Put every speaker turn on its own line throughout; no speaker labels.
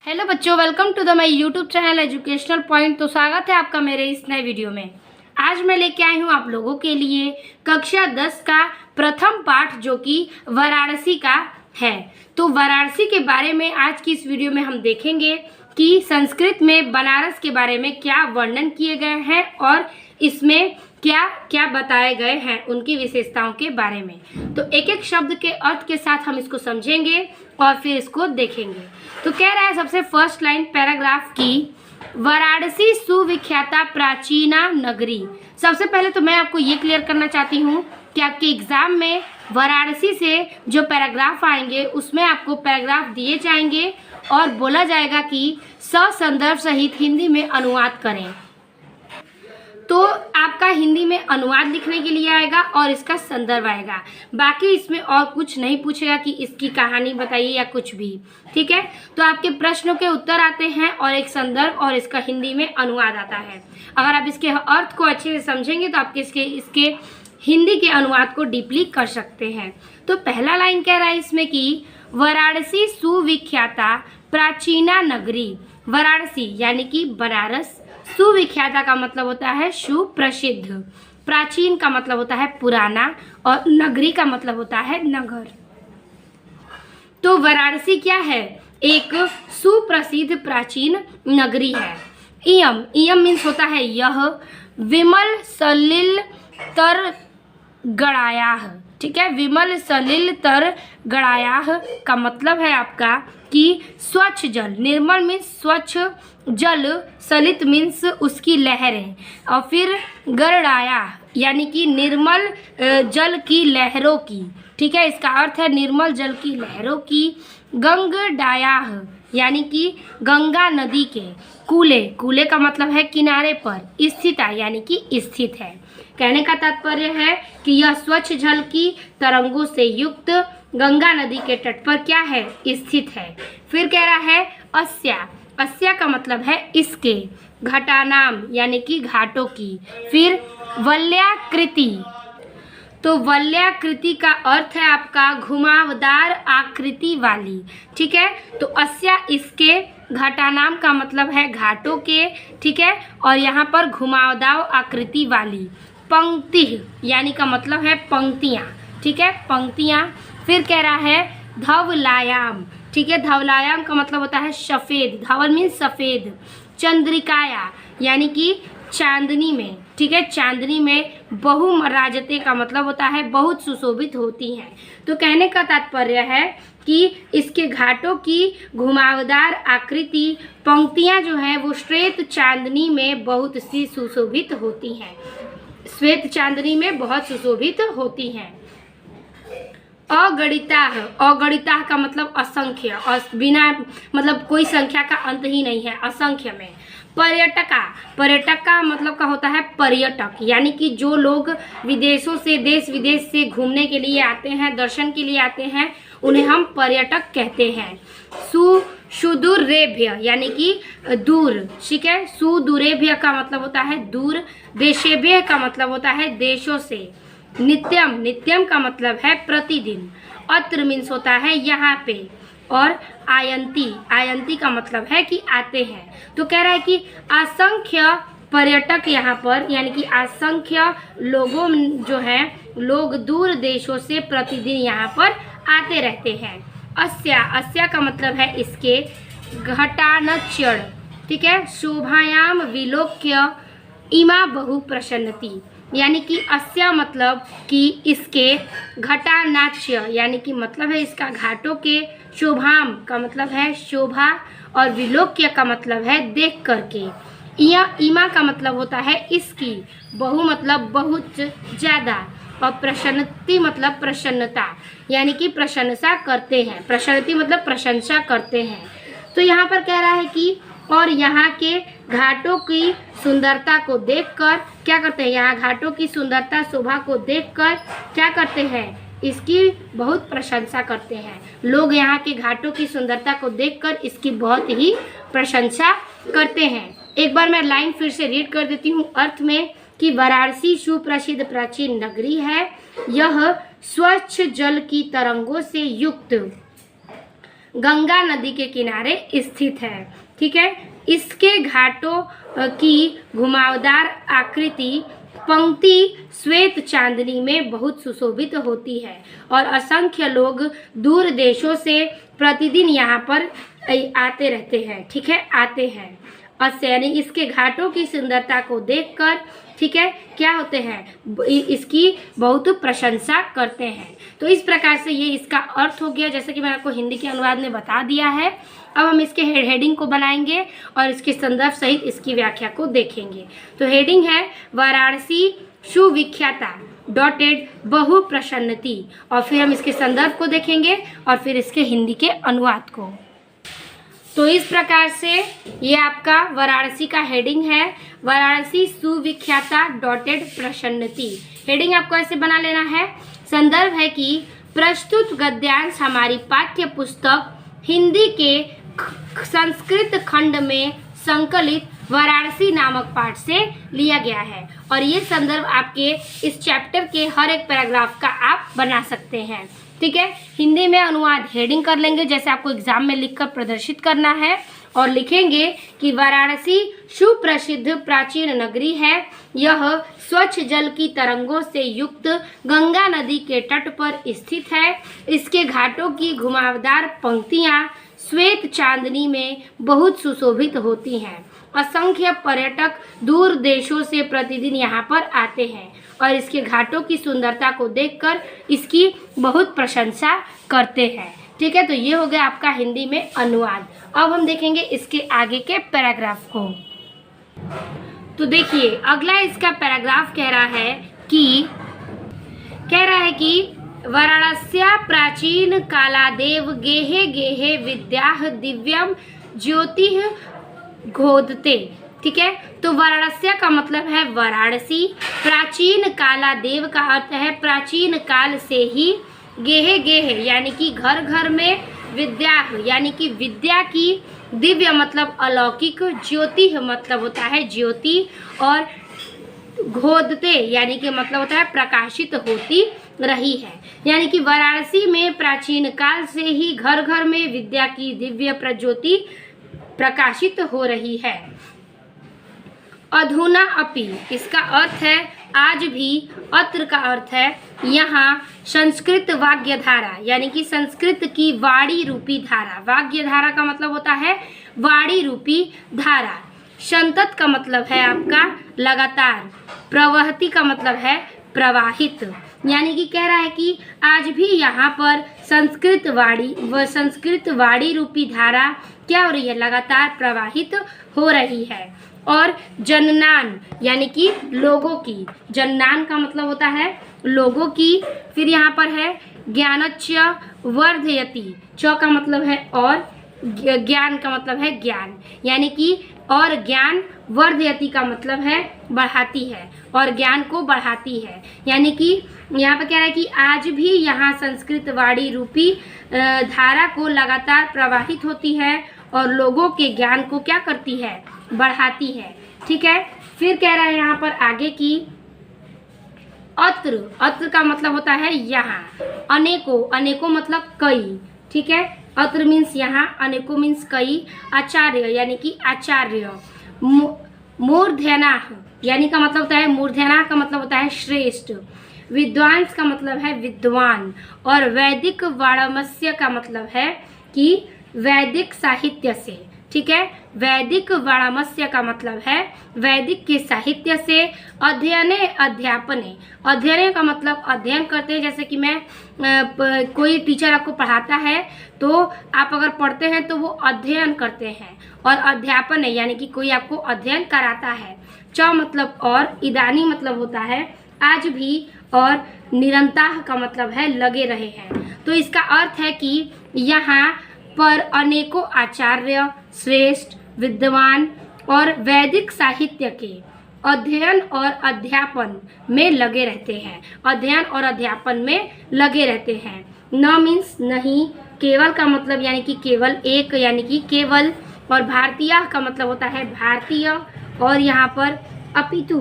Hello बच्चों, welcome to the my YouTube channel educational point. तो स्वागत है आपका मेरे इस नए वीडियो में। आज मैं लेके आई हूँ आप लोगों के लिए कक्षा 10 का प्रथम पाठ जो कि वाराणसी का है। तो वाराणसी के बारे में आज की इस वीडियो में हम देखेंगे कि संस्कृत में बनारस के बारे में क्या वर्णन किए गए हैं और इसमें क्या क्या बताए गए हैं, उनकी विशेषताओं के बारे में। तो एक एक शब्द के अर्थ के साथ हम इसको समझेंगे और फिर इसको देखेंगे। तो कह रहा है सबसे फर्स्ट लाइन पैराग्राफ की, वाराणसी सुविख्याता प्राचीना नगरी। सबसे पहले तो मैं आपको ये क्लियर करना चाहती हूँ कि आपके एग्जाम में वाराणसी से जो पैराग्राफ आएंगे उसमें आपको पैराग्राफ दिए जाएंगे और बोला जाएगा कि ससंदर्भ सहित हिंदी में अनुवाद करें। तो आपका हिंदी में अनुवाद लिखने के लिए आएगा और इसका संदर्भ आएगा। बाकी इसमें और कुछ नहीं पूछेगा कि इसकी कहानी बताइए या कुछ भी, ठीक है। तो आपके प्रश्नों के उत्तर आते हैं और एक संदर्भ और इसका हिंदी में अनुवाद आता है। अगर आप इसके अर्थ को अच्छे से समझेंगे तो आपके इसके हिंदी के अनुवाद को डीपली कर सकते हैं। तो पहला लाइन कह रहा है इसमें कि वाराणसी सुविख्याता प्राचीना नगरी। वाराणसी यानी कि बनारस, सुविख्याता का मतलब होता है सुप्रसिद्ध, प्राचीन का मतलब होता है पुराना और नगरी का मतलब होता है नगर। तो वाराणसी क्या है? एक सुप्रसिद्ध प्राचीन नगरी है। इयम, इयम मीन्स होता है यह, विमल सलिल तर गड़ायाह, ठीक है। विमल सलिल तर गड़ायाह का मतलब है आपका कि स्वच्छ जल, निर्मल मीन्स स्वच्छ जल, सलित मीन्स उसकी लहरें, और फिर गड़ाया यानी कि निर्मल जल की लहरों की, ठीक है। इसका अर्थ है निर्मल जल की लहरों की। गंगडायाह यानी कि गंगा नदी के कूले, कूले का मतलब है किनारे पर, स्थिता यानी कि स्थित है। कहने का तात्पर्य है कि यह स्वच्छ जल की तरंगों से युक्त गंगा नदी के तट पर क्या है? स्थित है। फिर कह रहा है अस्या, अस्या का मतलब है इसके, घटानाम यानी कि घाटों की। फिर वल्याकृति, तो वल्याकृति का अर्थ है आपका घुमावदार आकृति वाली, ठीक है। तो अस्या इसके, घटानाम का मतलब है घाटों के, ठीक है। और यहाँ पर घुमावदार आकृति वाली। पंक्ति यानी का मतलब है पंक्तियाँ, ठीक है, पंक्तियाँ। फिर कह रहा है धवलायाम, ठीक है। धवलायाम का मतलब होता है सफ़ेद, धवल मीन्स सफ़ेद। चंद्रिकाया यानी कि चांदनी में, ठीक है। चांदनी में बहुमराजते का मतलब होता है बहुत सुशोभित होती हैं। तो कहने का तात्पर्य है कि इसके घाटों की घुमावदार आकृति, पंक्तियां जो हैं वो श्वेत चांदनी में बहुत सी सुशोभित होती हैं, श्वेत चांदनी में बहुत सुशोभित होती हैं। अगणिताः, अगणिताः का मतलब असंख्य, और बिना मतलब कोई संख्या का अंत ही नहीं है, असंख्य में। पर्यटका, पर्यटक का मतलब का होता है पर्यटक, यानी कि जो लोग विदेशों से, देश विदेश से घूमने के लिए आते हैं, दर्शन के लिए आते हैं, उन्हें हम पर्यटक कहते हैं। सुदूरेभ्य यानी कि दूर, ठीक है। सुदूरेभ्य का मतलब होता है दूर। देशेभ्य का मतलब होता है देशों से। नित्यम, नित्यम का मतलब है प्रतिदिन। अत्र मीन्स होता है यहाँ पे। और आयंती, आयंती का मतलब है कि आते हैं। तो कह रहा है कि असंख्य पर्यटक यहाँ पर, यानी कि असंख्य लोगों जो हैं, लोग दूर देशों से प्रतिदिन यहाँ पर आते रहते हैं। अस्या, अस्या का मतलब है इसके, घटानच्यण, ठीक है। शोभायाम विलोक्य इमा बहु प्रसन्नति, यानी कि अस्या मतलब कि इसके, घटानाच्य यानी कि मतलब है इसका घाटों के, शोभाम का मतलब है शोभा, और विलोक्य का मतलब है देख करके। इमा का मतलब होता है इसकी, बहु मतलब बहुत ज़्यादा, और प्रसन्नति मतलब प्रसन्नता, यानी कि प्रशंसा करते हैं। प्रसन्नति मतलब प्रशंसा करते हैं। तो यहाँ पर कह रहा है कि और यहाँ के घाटों की सुंदरता को देखकर क्या करते हैं? यहाँ घाटों की सुंदरता, शोभा को देखकर क्या करते हैं? इसकी बहुत प्रशंसा करते हैं। लोग यहाँ के घाटों की सुंदरता को देखकर इसकी बहुत ही प्रशंसा करते हैं। एक बार मैं लाइन फिर से रीड कर देती हूँ अर्थ में कि वाराणसी सुप्रसिद्ध प्राचीन नगरी है। यह स्वच्छ जल की तरंगों से युक्त गंगा नदी के किनारे स्थित है। ठीक है, इसके घाटों की घुमावदार आकृति पंक्ति श्वेत चांदनी में बहुत सुशोभित होती है और असंख्य लोग दूर देशों से प्रतिदिन यहाँ पर आते रहते हैं। ठीक है, आते हैं और यानी इसके घाटों की सुंदरता को देखकर, ठीक है, क्या होते हैं, इसकी बहुत प्रशंसा करते हैं। तो इस प्रकार से ये इसका अर्थ हो गया, जैसे कि मैंने आपको हिंदी के अनुवाद में बता दिया है। अब हम इसके हेडिंग को बनाएंगे और इसके संदर्भ सहित इसकी व्याख्या को देखेंगे। तो हेडिंग है वाराणसी सुविख्याता डॉटेड बहु प्रसन्नति, और फिर हम इसके संदर्भ को देखेंगे और फिर इसके हिंदी के अनुवाद को। तो इस प्रकार से ये आपका वाराणसी का हेडिंग है, वाराणसी सुविख्याता डॉटेड प्रसन्नति। हेडिंग आपको ऐसे बना लेना है। संदर्भ है कि प्रस्तुत गद्यांश हमारी पाठ्य पुस्तक हिंदी के संस्कृत खंड में संकलित वाराणसी नामक पाठ से लिया गया है, और ये संदर्भ आपके इस चैप्टर के हर एक पैराग्राफ का आप बना सकते हैं। ठीक है, हिंदी में अनुवाद हेडिंग कर लेंगे, जैसे आपको एग्जाम में लिखकर प्रदर्शित करना है, और लिखेंगे कि वाराणसी सुप्रसिद्ध प्राचीन नगरी है। यह स्वच्छ जल की तरंगों से युक्त गंगा नदी के तट पर स्थित है। इसके घाटों की घुमावदार पंक्तियां श्वेत चांदनी में बहुत सुशोभित होती हैं। असंख्य पर्यटक दूर देशों से प्रतिदिन यहाँ पर आते हैं और इसके घाटों की सुंदरता को देखकर इसकी बहुत प्रशंसा करते हैं। ठीक है, तो ये हो गया आपका हिंदी में अनुवाद। अब हम देखेंगे इसके आगे के पैराग्राफ को। तो देखिए, अगला इसका पैराग्राफ कह रहा है कि वाराणस्या प्राचीन कालादेव गेहे गेहे विद्याः दिव्यम ज्योतिः घोदते। ठीक है, तो वाराणस्या का मतलब है वाराणसी, प्राचीन कालादेव का अर्थ है प्राचीन काल से ही, गेहे गेहे यानी कि घर घर में, विद्या यानी कि विद्या की, दिव्य मतलब अलौकिक, ज्योति मतलब होता है ज्योति, और घोदते यानी कि मतलब होता है प्रकाशित होती रही है। यानी कि वाराणसी में प्राचीन काल से ही घर घर में विद्या की दिव्य प्रज्योति प्रकाशित हो रही है। अधुना अपि, इसका अर्थ है आज भी, अत्र का अर्थ है यहाँ, संस्कृत वाग्य धारा यानी कि संस्कृत की वाणी रूपी धारा, वाग्य धारा का मतलब होता है वाणी रूपी धारा। संतत का मतलब है आपका लगातार, प्रवहति का मतलब है प्रवाहित, यानी कि कह रहा है कि आज भी यहाँ पर संस्कृत वाणी रूपी धारा क्या हो रही है, लगातार प्रवाहित हो रही है। और जननान यानी कि लोगों की, जननान का मतलब होता है लोगों की। फिर यहाँ पर है ज्ञानच्य वर्धयति, च का मतलब है और, ज्ञान का मतलब है ज्ञान, यानी कि और ज्ञान, वर्धयति का मतलब है बढ़ाती है और ज्ञान को बढ़ाती है। यानी कि यहाँ पर कह रहा है कि आज भी यहाँ संस्कृत वाणी रूपी धारा को लगातार प्रवाहित होती है और लोगों के ज्ञान को क्या करती है, बढ़ाती है। ठीक है, फिर कह रहा है यहाँ पर आगे की अत्र, अत्र का मतलब होता है यहाँ, अनेकों, अनेकों मतलब कई। ठीक है, अत्र मीन्स यहाँ, अनेकों मीन्स कई, आचार्य यानी कि आचार्य, मूर्धन्याः यानी का मतलब होता है, मूर्धन्याः का मतलब होता है श्रेष्ठ, विद्वांस का मतलब है विद्वान, और वैदिक वाणमस्य का मतलब है कि वैदिक साहित्य से। ठीक है, वैदिक वाणमस्य का मतलब है वैदिक के साहित्य से। अध्ययने अध्यापने, अध्ययने का मतलब अध्ययन करते हैं, जैसे कि मैं कोई टीचर आपको पढ़ाता है तो आप अगर पढ़ते हैं तो वो अध्ययन करते हैं, और अध्यापन है यानी कि कोई आपको अध्ययन कराता है। च मतलब और, इदानी मतलब होता है आज भी, और निरंतर का मतलब है लगे रहे हैं। तो इसका अर्थ है कि यहाँ पर अनेकों आचार्य, श्रेष्ठ, विद्वान और वैदिक साहित्य के अध्ययन और अध्यापन में लगे रहते हैं, अध्ययन और अध्यापन में लगे रहते हैं। न मीन्स नहीं, केवल का मतलब यानी कि केवल एक यानी कि केवल, और भारतीय का मतलब होता है भारतीय, और यहाँ पर अपितु,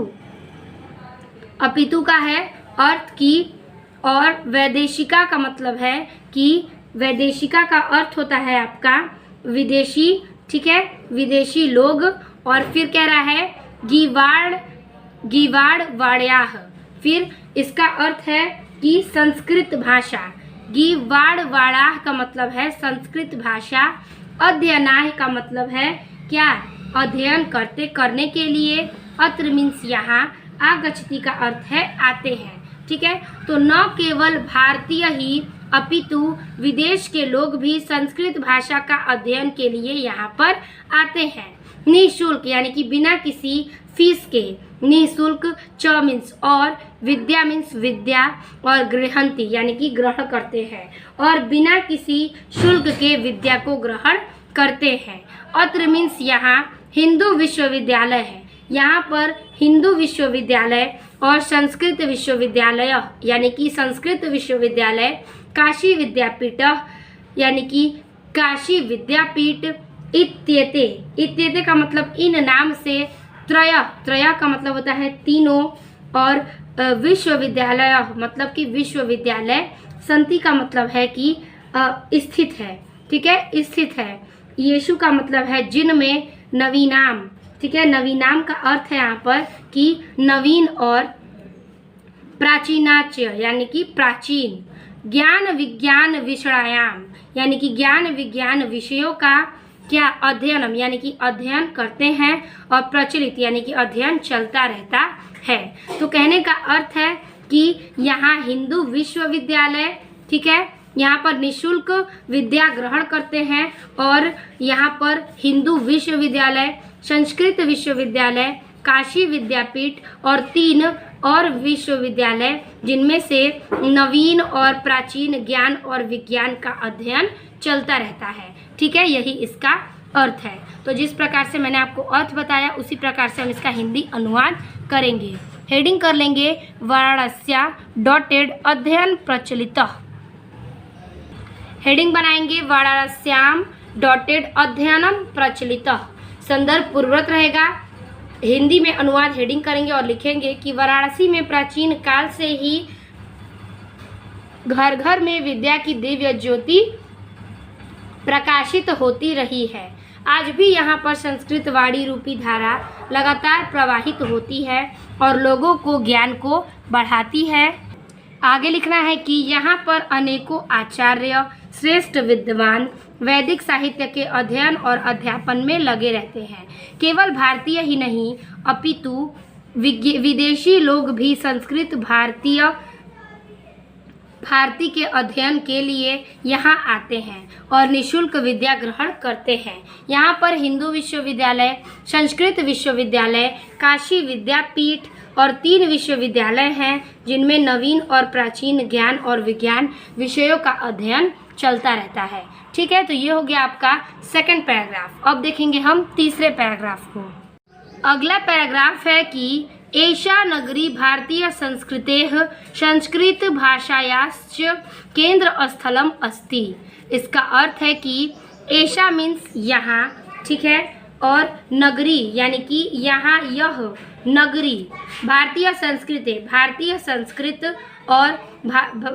अपितु का है अर्थ की, और वैदेशिका का मतलब है कि वैदेशिका का अर्थ होता है आपका विदेशी, ठीक है, विदेशी लोग। और फिर कह रहा है गीवाड़ वाड्याह, फिर इसका अर्थ है कि संस्कृत भाषा। गीवाड़ वाड़ाह का मतलब है संस्कृत भाषा। अध्ययनाह का मतलब है क्या, अध्ययन करते, करने के लिए। अत्र मीन्स यहाँ, आगच्छति का अर्थ है आते हैं, ठीक है। तो न केवल भारतीय ही अपितु विदेश के लोग भी संस्कृत भाषा का अध्ययन के लिए यहाँ पर आते हैं निःशुल्क, यानी कि बिना किसी फीस के। निःशुल्क च मीन्स और, विद्या मीन्स विद्या, और गृहंती यानी कि ग्रहण करते हैं, और बिना किसी शुल्क के विद्या को ग्रहण करते हैं। अत्र मीन्स यहाँ हिंदू विश्वविद्यालय है, यहाँ पर हिंदू विश्वविद्यालय और संस्कृत विश्वविद्यालय यानी कि संस्कृत विश्वविद्यालय, काशी विद्यापीठ यानी कि काशी विद्यापीठ, इत्येते, इत्येते का मतलब इन नाम से, त्रय, त्रय का मतलब होता है तीनों, और विश्वविद्यालय मतलब कि विश्वविद्यालय, संति का मतलब है कि स्थित है, ठीक है, स्थित है। यीशु का मतलब है जिनमें, नवीनाम, ठीक है, नवीनाम का अर्थ है यहाँ पर कि नवीन, और प्राचीनाच्य यानी कि प्राचीन। ज्ञान विज्ञान विषयायाम यानी कि ज्ञान विज्ञान विषयों का क्या, अध्ययनम यानी कि अध्ययन करते हैं, और प्रचलित यानी कि अध्ययन चलता रहता है। तो कहने का अर्थ है कि यहाँ हिंदू विश्वविद्यालय, ठीक है, यहाँ पर निःशुल्क विद्या ग्रहण करते हैं, और यहाँ पर हिंदू विश्वविद्यालय, संस्कृत विश्वविद्यालय, काशी विद्यापीठ और 3 और विश्वविद्यालय, जिनमें से नवीन और प्राचीन ज्ञान और विज्ञान का अध्ययन चलता रहता है, ठीक है, यही इसका अर्थ है। तो जिस प्रकार से मैंने आपको अर्थ बताया उसी प्रकार से हम इसका हिंदी अनुवाद करेंगे। हेडिंग कर लेंगे वाराणस्या डॉटेड अध्ययन प्रचलित, हेडिंग बनाएंगे वाराणस्याम डॉटेड अध्ययनम प्रचलित, संदर्भ पूर्ववत रहेगा। हिंदी में अनुवाद हेडिंग करेंगे और लिखेंगे कि वाराणसी में प्राचीन काल से ही घर घर में विद्या की दिव्य ज्योति प्रकाशित होती रही है। आज भी यहाँ पर संस्कृत वाणी रूपी धारा लगातार प्रवाहित होती है और लोगों को ज्ञान को बढ़ाती है। आगे लिखना है कि यहाँ पर अनेकों आचार्य श्रेष्ठ विद्वान वैदिक साहित्य के अध्ययन और अध्यापन में लगे रहते हैं। केवल भारतीय ही नहीं अपितु विदेशी लोग भी संस्कृत भारती के अध्ययन के लिए यहाँ आते हैं और निःशुल्क विद्या ग्रहण करते हैं। यहाँ पर हिंदू विश्वविद्यालय, संस्कृत विश्वविद्यालय, काशी विद्यापीठ और 3 विश्वविद्यालय हैं, जिनमें नवीन और प्राचीन ज्ञान और विज्ञान विषयों का अध्ययन चलता रहता है। ठीक है, तो ये हो गया आपका सेकंड पैराग्राफ। अब देखेंगे हम तीसरे पैराग्राफ को। अगला पैराग्राफ है कि एषा नगरी भारतीय संस्कृतेः संस्कृत भाषायाश्च केंद्र स्थलम अस्ति। इसका अर्थ है कि एषा मीन्स यहाँ, ठीक है, और नगरी यानी कि यहाँ यह नगरी भारतीय संस्कृत और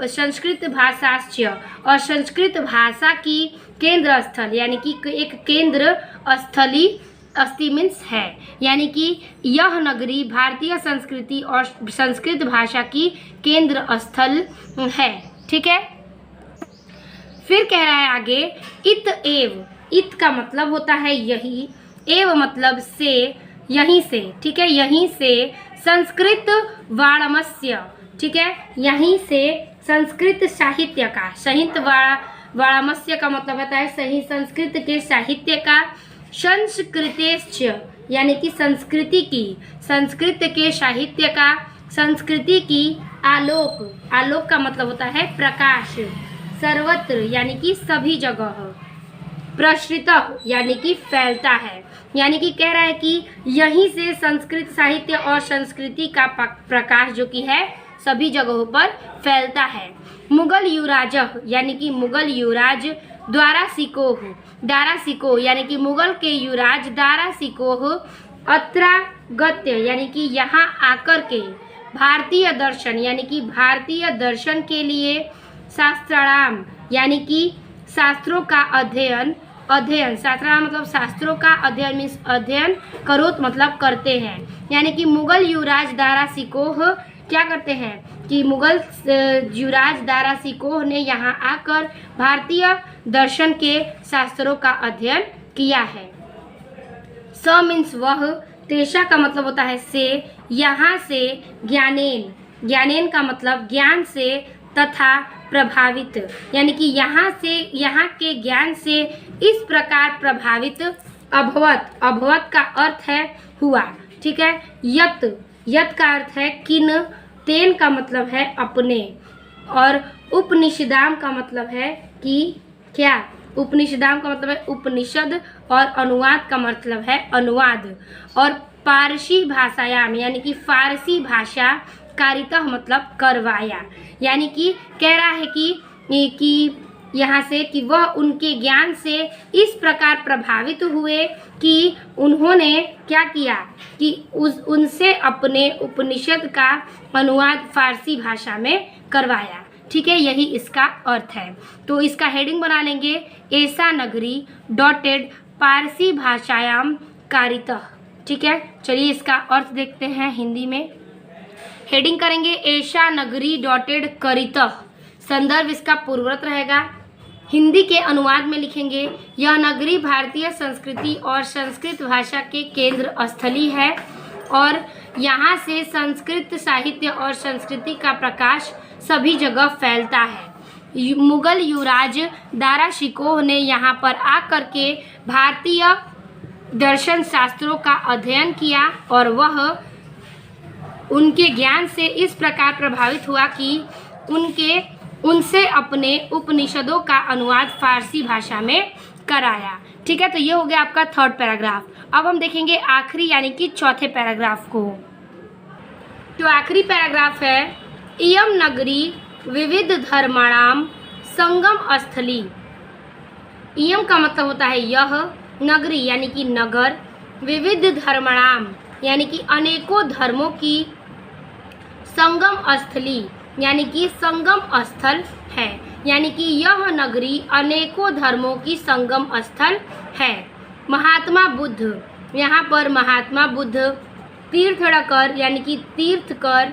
संस्कृत भाषाश्च और संस्कृत भाषा की केंद्र स्थल यानी कि एक केंद्र स्थली अस्ति मीन्स है, यानी कि यह नगरी भारतीय संस्कृति और संस्कृत भाषा की केंद्र स्थल है। ठीक है, फिर कह रहा है आगे इत एव। इत का मतलब होता है यही, एव मतलब से, यहीं से, ठीक है, यहीं से संस्कृत वाणमस्य, ठीक है, यहीं से संस्कृत साहित्य का, साहित्य वाणमस्य का मतलब होता है सही संस्कृत के साहित्य का, संस्कृतेश्च यानी कि संस्कृति की, संस्कृत के साहित्य का, संस्कृति की, आलोक, आलोक का मतलब होता है प्रकाश, सर्वत्र यानी कि सभी जगह, प्रसृत यानी कि फैलता है, यानी कि कह रहा है कि यहीं से संस्कृत साहित्य और संस्कृति का प्रकाश जो कि है सभी जगहों पर फैलता है। मुगल युवराज यानी कि मुगल युवराज दारा सिकोह यानी कि मुगल के युवराज दारा सिकोह अत्रागत्य यानी कि यहाँ आकर के, भारतीय दर्शन यानी कि भारतीय दर्शन के लिए, शास्त्राणाम यानी कि शास्त्रों का अध्ययन, अध्ययन शास्त्र मतलब शास्त्रों का अध्ययन मीन्स अध्ययन, करोत मतलब करते हैं। यानी कि मुगल युवराज दारा शिकोह क्या करते हैं कि मुगल युवराज दारा शिकोह ने यहाँ आकर भारतीय दर्शन के शास्त्रों का अध्ययन किया है। स मीन्स वह, तेषा का मतलब होता है से, यहाँ से, ज्ञानेन, ज्ञानेन का मतलब ज्ञान से, तथा प्रभावित यानी कि यहाँ से, यहाँ के ज्ञान से इस प्रकार प्रभावित अभवत, अभवत का अर्थ है हुआ, ठीक है। यत, यत का अर्थ है किन, तेन का मतलब है अपने, और उपनिषदाम का मतलब है कि क्या, उपनिषदाम का मतलब है उपनिषद, और अनुवाद का मतलब है अनुवाद, और पारसी भाषायाम यानी कि फारसी भाषा, कारितः मतलब करवाया। यानी कि कह रहा है कि यहाँ से कि वह उनके ज्ञान से इस प्रकार प्रभावित हुए कि उन्होंने क्या किया कि उनसे अपने उपनिषद का अनुवाद फारसी भाषा में करवाया, ठीक है। यही इसका अर्थ है। तो इसका हेडिंग बना लेंगे, ऐसा नगरी डॉटेड पारसी भाषायाम कारितः, ठीक है। चलिए इसका अर्थ देखते हैं हिंदी में। हेडिंग करेंगे ऐसा नगरी डॉटेड करितः, संदर्भ इसका पूर्ववर्त रहेगा। हिंदी के अनुवाद में लिखेंगे, यह नगरी भारतीय संस्कृति और संस्कृत भाषा के केंद्र स्थली है और यहाँ से संस्कृत साहित्य और संस्कृति का प्रकाश सभी जगह फैलता है। मुगल युवराज दारा शिकोह ने यहाँ पर आकर के भारतीय दर्शन शास्त्रों का अध्ययन किया और वह उनके ज्ञान से इस प्रकार प्रभावित हुआ कि उनसे अपने उपनिषदों का अनुवाद फारसी भाषा में कराया, ठीक है। तो ये हो गया आपका थर्ड पैराग्राफ। अब हम देखेंगे आखिरी यानी कि चौथे पैराग्राफ को। तो आखिरी पैराग्राफ है, इयम नगरी विविध धर्माणाम संगम स्थली। इयम का मतलब होता है यह, नगरी यानी कि नगर, विविध धर्माणाम यानी कि अनेकों धर्मों की, संगम स्थली यानी कि संगम स्थल है। यानी कि यह नगरी अनेकों धर्मों की संगम स्थल है। महात्मा बुद्ध, यहाँ पर महात्मा बुद्ध, तीर्थंकर यानी कि तीर्थकर,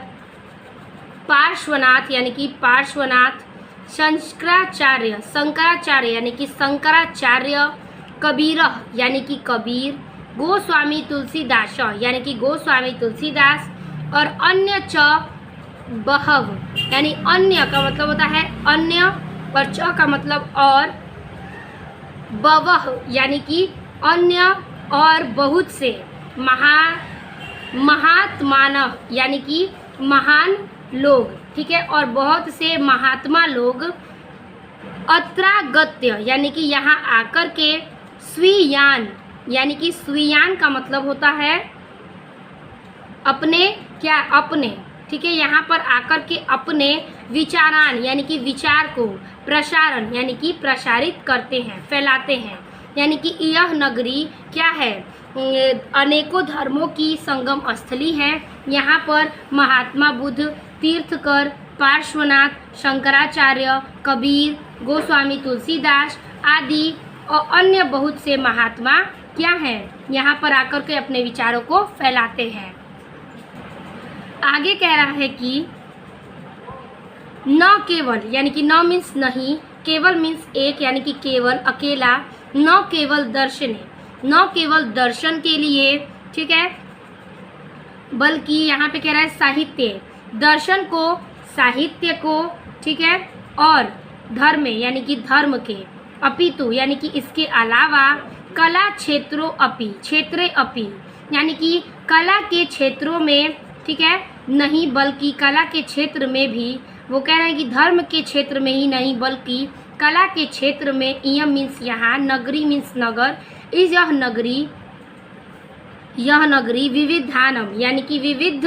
पार्श्वनाथ यानी कि पार्श्वनाथ, शंकराचार्य, शंकराचार्य यानी कि शंकराचार्य, कबीर यानी कि कबीर, गोस्वामी तुलसीदास यानी कि गोस्वामी तुलसीदास, और अन्य च बहव यानी अन्य का मतलब होता है अन्य, और च का मतलब और, बवह यानी कि अन्य और बहुत से, महात्मान यानी कि महान लोग, ठीक है, और बहुत से महात्मा लोग, अत्रागत्य यानी कि यहाँ आकर के, स्वीयान यानी कि स्वीयान का मतलब होता है अपने, क्या अपने, ठीक है, यहाँ पर आकर के अपने विचारान यानी कि विचार को, प्रसारण यानी कि प्रसारित करते हैं, फैलाते हैं। यानी कि यह नगरी क्या है, अनेकों धर्मों की संगम स्थली है। यहाँ पर महात्मा बुद्ध, तीर्थकर, पार्श्वनाथ, शंकराचार्य, कबीर, गोस्वामी तुलसीदास आदि और अन्य बहुत से महात्मा क्या हैं, यहाँ पर आकर के अपने विचारों को फैलाते हैं। आगे कह रहा है कि न केवल यानी कि न मीन्स नहीं, केवल मीन्स एक यानी कि केवल, अकेला, न केवल दर्शन, न केवल दर्शन के लिए, ठीक है, बल्कि यहाँ पे कह रहा है साहित्य, दर्शन को, साहित्य को, ठीक है, और धर्म यानी कि धर्म के, अपितु यानी कि इसके अलावा, कला क्षेत्रों अपि, क्षेत्रे अपि यानी कि कला के क्षेत्रों में, ठीक है, नहीं बल्कि कला के क्षेत्र में भी, वो कह रहे हैं कि धर्म के क्षेत्र में ही नहीं बल्कि कला के क्षेत्र में, इयम मीन्स यहाँ, नगरी मीन्स नगर, इस यह नगरी विविधानम यानी कि विविध,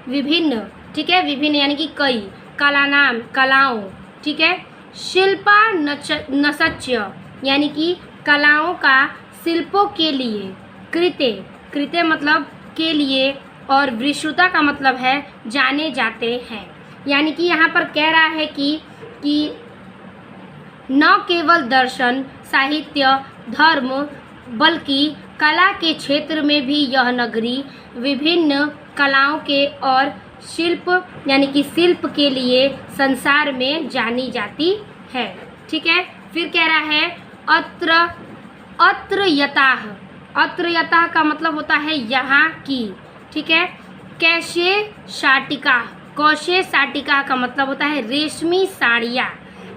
विभिन्न, ठीक है, विभिन्न यानी कि कई, कलानाम कलाओं, ठीक है, शिल्पा नसच्य यानी कि कलाओं का, शिल्पों के लिए, कृते, कृते मतलब के लिए, और विश्रुता का मतलब है जाने जाते हैं। यानी कि यहाँ पर कह रहा है कि न केवल दर्शन, साहित्य, धर्म बल्कि कला के क्षेत्र में भी यह नगरी विभिन्न कलाओं के और शिल्प यानी कि शिल्प के लिए संसार में जानी जाती है। ठीक है, फिर कह रहा है अत्र यतः का मतलब होता है यहाँ की। ठीक है, कौशे शाटिका का मतलब होता है रेशमी साड़ियाँ।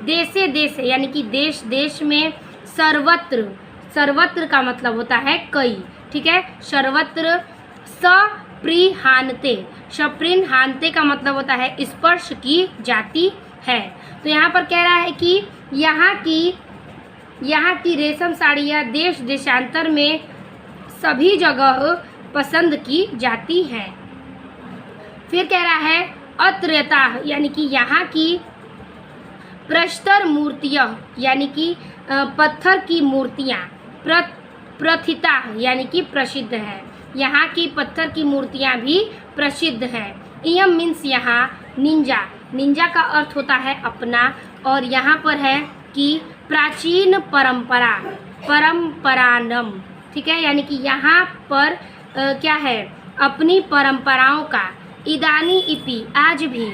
देशे देशे यानी कि देश देश में। सर्वत्र का मतलब होता है कई। ठीक है, सर्वत्र। सप्रीहानते का मतलब होता है स्पर्श की जाती है। तो यहाँ पर कह रहा है कि यहाँ की रेशम साड़ियाँ देश देशांतर में सभी जगह पसंद की जाती हैं। फिर कह रहा है अत्रयता यानी कि यहाँ की प्रस्तर मूर्तियाँ यानी कि पत्थर की मूर्तियाँ प्रथिता यानी कि प्रसिद्ध है। यहाँ की पत्थर की मूर्तियाँ भी प्रसिद्ध हैं। इयम मीन्स यहाँ निंजा का अर्थ होता है अपना, और यहाँ पर है कि प्राचीन परंपरानम। ठीक है, यानी कि यहाँ पर क्या है अपनी परंपराओं का। इदानी इपि आज भी।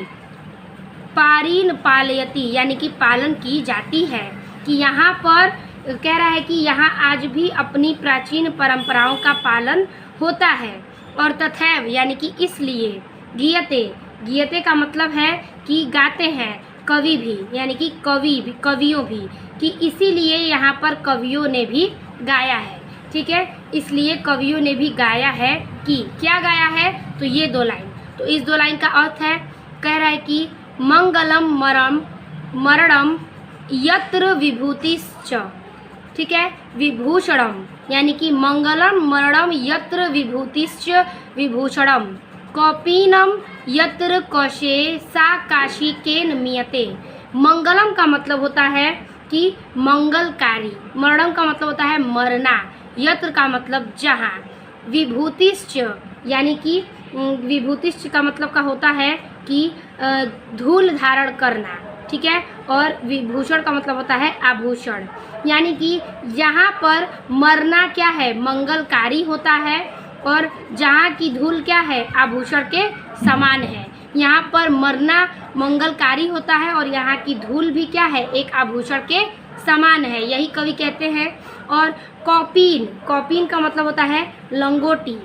पारीन पालयति यानी कि पालन की जाती है। कि यहाँ पर कह रहा है कि यहाँ आज भी अपनी प्राचीन परंपराओं का पालन होता है। और तथैव यानी कि इसलिए। गीयते का मतलब है कि गाते हैं कवि भी यानी कि कवियों भी, कि इसीलिए यहाँ पर कवियों ने भी गाया है। ठीक है, इसलिए कवियों ने भी गाया है। कि क्या गाया है, तो ये 2 लाइन। तो इस 2 लाइन का अर्थ है, कह रहा है कि मंगलम मरणम यत्र विभूतिश्च। ठीक है, विभूषणम यानी कि मंगलम मरणम यत्र विभूषणम। कौपीनम यत्र कौशे सा काशी केन मियते। मंगलम का मतलब होता है कि मंगलकारी। मरणम का मतलब होता है मरना। यत्र का मतलब जहाँ। विभूतिश्च यानी कि विभूतिश्च का मतलब का होता है कि धूल धारण करना। ठीक है, और विभूषण का मतलब होता है आभूषण। यानी कि यहाँ पर मरना क्या है मंगलकारी होता है, और जहाँ की धूल क्या है आभूषण के समान है। यहाँ पर मरना मंगलकारी होता है और यहाँ की धूल भी क्या है एक आभूषण के समान है, यही कवि कहते हैं। और कौपीन का मतलब होता है लंगोटी।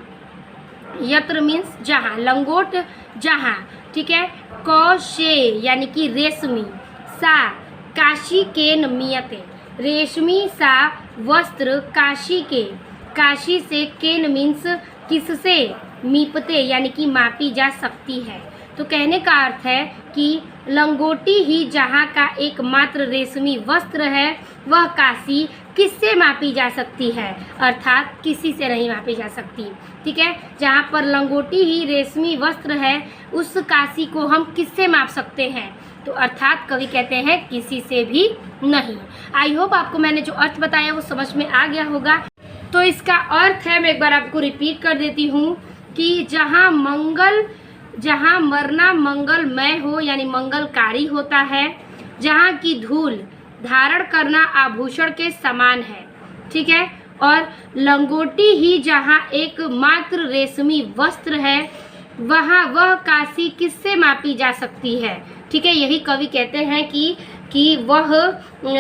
यत्र मीन्स जहाँ, लंगोट जहाँ। ठीक है, कौशे यानी कि रेशमी। सा काशी केन मियते, रेशमी सा वस्त्र काशी के। काशी से केन मीन्स किससे, मीपते यानी कि मापी जा सकती है। तो कहने का अर्थ है कि लंगोटी ही जहाँ का एकमात्र रेशमी वस्त्र है, वह काशी किससे मापी जा सकती है, अर्थात किसी से नहीं मापी जा सकती। ठीक है, जहाँ पर लंगोटी ही रेशमी वस्त्र है, उस काशी को हम किससे माप सकते हैं, तो अर्थात कवि कहते हैं किसी से भी नहीं। आई होप आपको मैंने जो अर्थ बताया वो समझ में आ गया होगा। तो इसका अर्थ है, मैं एक बार आपको रिपीट कर देती हूँ कि जहाँ मरना मंगलमय हो यानी मंगलकारी होता है, जहाँ की धूल धारण करना आभूषण के समान है। ठीक है, और लंगोटी ही जहाँ एकमात्र रेशमी वस्त्र है, वहाँ वह काशी किससे मापी जा सकती है। ठीक है, यही कवि कहते हैं कि वह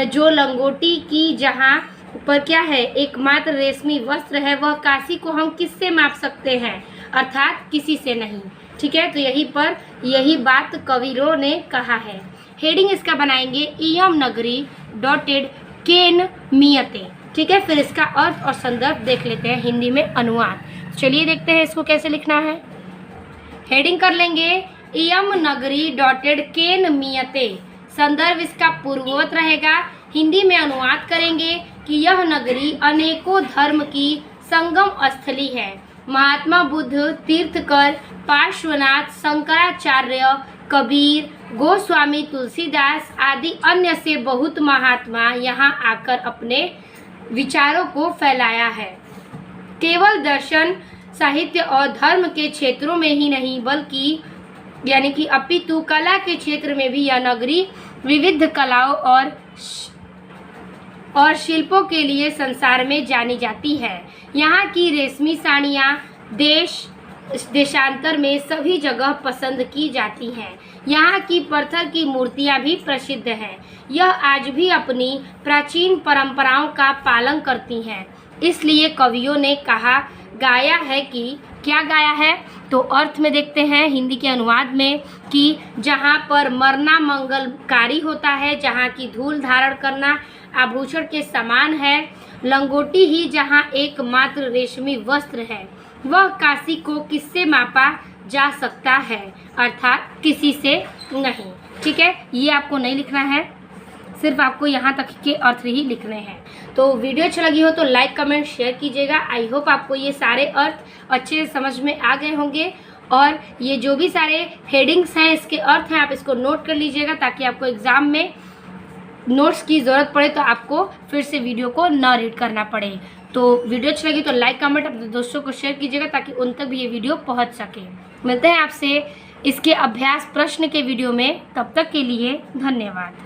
जो लंगोटी की जहाँ पर क्या है एकमात्र रेशमी वस्त्र है, वह काशी को हम किससे माप सकते हैं, अर्थात किसी से नहीं। ठीक है, तो यही बात कविरों ने कहा है। हेडिंग इसका बनाएंगे इयम नगरी डॉटेड केन मियते। ठीक है, फिर इसका अर्थ और संदर्भ देख लेते हैं हिंदी में अनुवाद। चलिए देखते हैं इसको कैसे लिखना है। हेडिंग कर लेंगे इयम नगरी डॉटेड केन मियते। संदर्भ इसका पूर्ववत रहेगा। हिंदी में अनुवाद करेंगे कि यह नगरी अनेकों धर्म की संगम स्थली है। महात्मा बुद्ध, तीर्थकर, पार्श्वनाथ, शंकराचार्य, कबीर, गोस्वामी तुलसीदास आदि अन्य से बहुत महात्मा यहाँ आकर अपने विचारों को फैलाया है। केवल दर्शन, साहित्य और धर्म के क्षेत्रों में ही नहीं बल्कि अपितु कला के क्षेत्र में भी यह नगरी विविध कलाओं और और शिल्पों के लिए संसार में जानी जाती है। यहाँ की रेशमी साड़ियाँ देशांतर में सभी जगह पसंद की जाती हैं। यहाँ की पत्थर की मूर्तियाँ भी प्रसिद्ध हैं। यह आज भी अपनी प्राचीन परंपराओं का पालन करती हैं। इसलिए कवियों ने गाया है कि क्या गाया है, तो अर्थ में देखते हैं हिंदी के अनुवाद में कि जहाँ पर मरना मंगलकारी होता है, जहाँ की धूल धारण करना आभूषण के समान है, लंगोटी ही जहाँ एकमात्र रेशमी वस्त्र है, वह काशी को किससे मापा जा सकता है, अर्थात किसी से नहीं। ठीक है, ये आपको नहीं लिखना है, सिर्फ आपको यहाँ तक के अर्थ ही लिखने हैं। तो वीडियो अच्छी लगी हो तो लाइक कमेंट शेयर कीजिएगा। आई होप आपको ये सारे अर्थ अच्छे से समझ में आ गए होंगे, और ये जो भी सारे हेडिंग्स हैं इसके अर्थ हैं आप इसको नोट कर लीजिएगा, ताकि आपको एग्ज़ाम में नोट्स की ज़रूरत पड़े तो आपको फिर से वीडियो को न रीड करना पड़े। तो वीडियो अच्छी लगी तो लाइक कमेंट अपने दोस्तों को शेयर कीजिएगा, ताकि उन तक भी ये वीडियो पहुंच सके। मिलते हैं आपसे इसके अभ्यास प्रश्न के वीडियो में, तब तक के लिए धन्यवाद।